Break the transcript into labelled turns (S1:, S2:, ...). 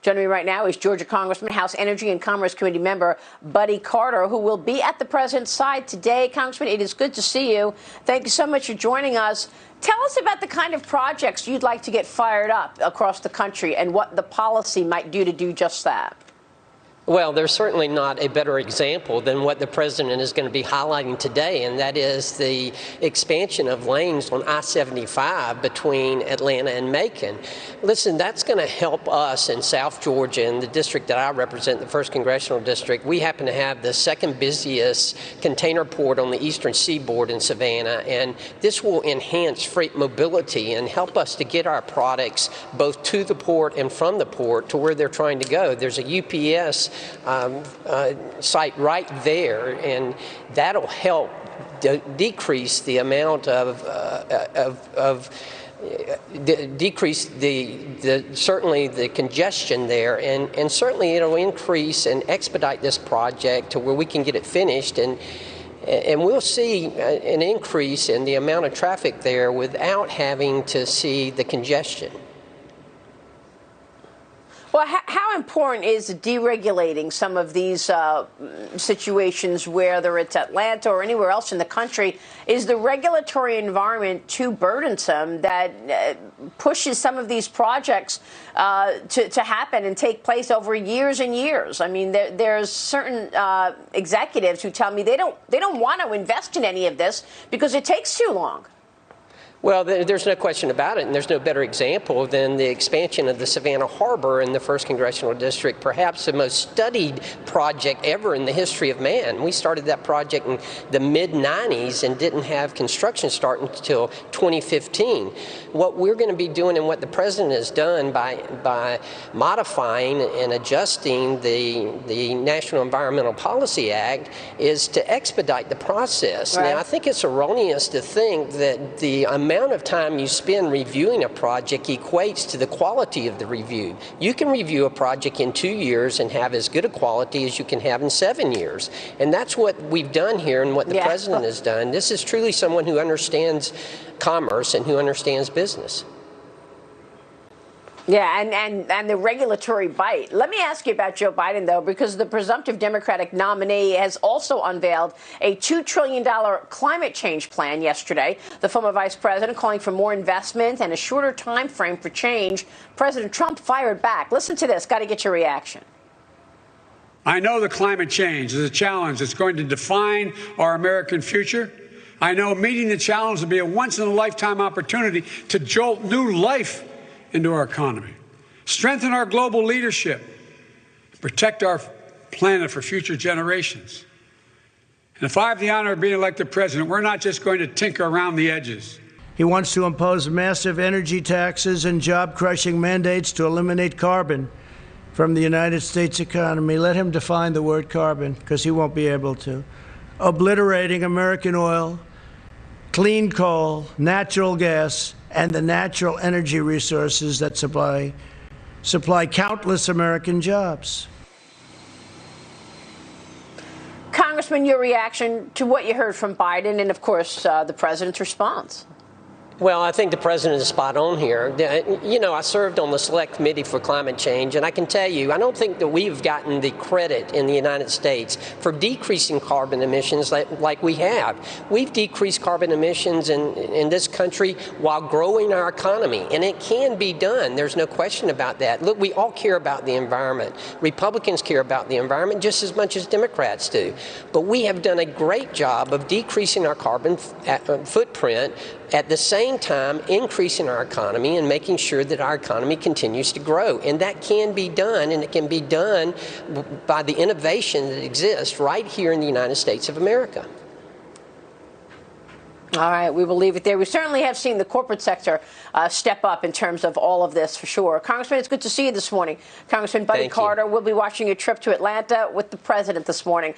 S1: Joining me right now is Georgia Congressman, House Energy and Commerce Committee member Buddy Carter, who will be at the president's side today. Congressman, it is good to see you. Thank you so much for joining us. Tell us about the kind of projects you'd like to get fired up across the country and what the policy might do to do just that.
S2: Well, there's certainly not a better example than what the president is going to be highlighting today, and that is the expansion of lanes on I-75 between Atlanta and Macon. Listen, that's going to help us in South Georgia, in the district that I represent, the 1st Congressional District. We happen to have the second busiest container port on the eastern seaboard in Savannah, and this will enhance freight mobility and help us to get our products both to the port and from the port to where they're trying to go. There's a UPS site right there, and that'll help decrease the amount of certainly the congestion there, and certainly it'll increase and expedite this project to where we can get it finished, and we'll see an increase in the amount of traffic there without having to see the congestion.
S1: Well, how important is deregulating some of these situations, whether it's Atlanta or anywhere else in the country? Is the regulatory environment too burdensome that pushes some of these projects to happen and take place over years and years? I mean, there's certain executives who tell me they don't want to invest in any of this because it takes too long.
S2: Well, there's no question about it, and there's no better example than the expansion of the Savannah Harbor in the 1st Congressional District, perhaps the most studied project ever in the history of man. We started that project in the mid-90s and didn't have construction start until 2015. What we're going to be doing and what the president has done by modifying and adjusting the National Environmental Policy Act is to expedite the process.
S1: Right.
S2: Now, I think it's erroneous to think that the amount of time you spend reviewing a project equates to the quality of the review. You can review a project in 2 years and have as good a quality as you can have in 7 years. And that's what we've done here and what the president has done. This is truly someone who understands commerce and who understands business.
S1: Yeah, and the regulatory bite. Let me ask you about Joe Biden, though, because the presumptive Democratic nominee has also unveiled a $2 trillion climate change plan yesterday. The former vice president calling for more investment and a shorter time frame for change. President Trump fired back. Listen to this. Got to get your reaction.
S3: I know the climate change is a challenge that's going to define our American future. I know meeting the challenge will be a once-in-a-lifetime opportunity to jolt new life into our economy, strengthen our global leadership, protect our planet for future generations. And if I have the honor of being elected president, we're not just going to tinker around the edges.
S4: He wants to impose massive energy taxes and job-crushing mandates to eliminate carbon from the United States economy. Let him define the word carbon, because he won't be able to. Obliterating American oil, clean coal, natural gas, and the natural energy resources that supply countless American jobs.
S1: Congressman, your reaction to what you heard from Biden and, of course, the president's response.
S2: Well, I think the president is spot on here. You know, I served on the Select Committee for Climate Change, and I can tell you, I don't think that we've gotten the credit in the United States for decreasing carbon emissions like we have. We've decreased carbon emissions in this country while growing our economy, and it can be done. There's no question about that. Look, we all care about the environment. Republicans care about the environment just as much as Democrats do. But we have done a great job of decreasing our carbon footprint, at the same time increasing our economy and making sure that our economy continues to grow. And that can be done, and it can be done by the innovation that exists right here in the United States of America.
S1: All right, we will leave it there. We certainly have seen the corporate sector step up in terms of all of this, for sure. Congressman, it's good to see you this morning. Congressman Buddy Carter, we'll be watching your trip to Atlanta with the president this morning.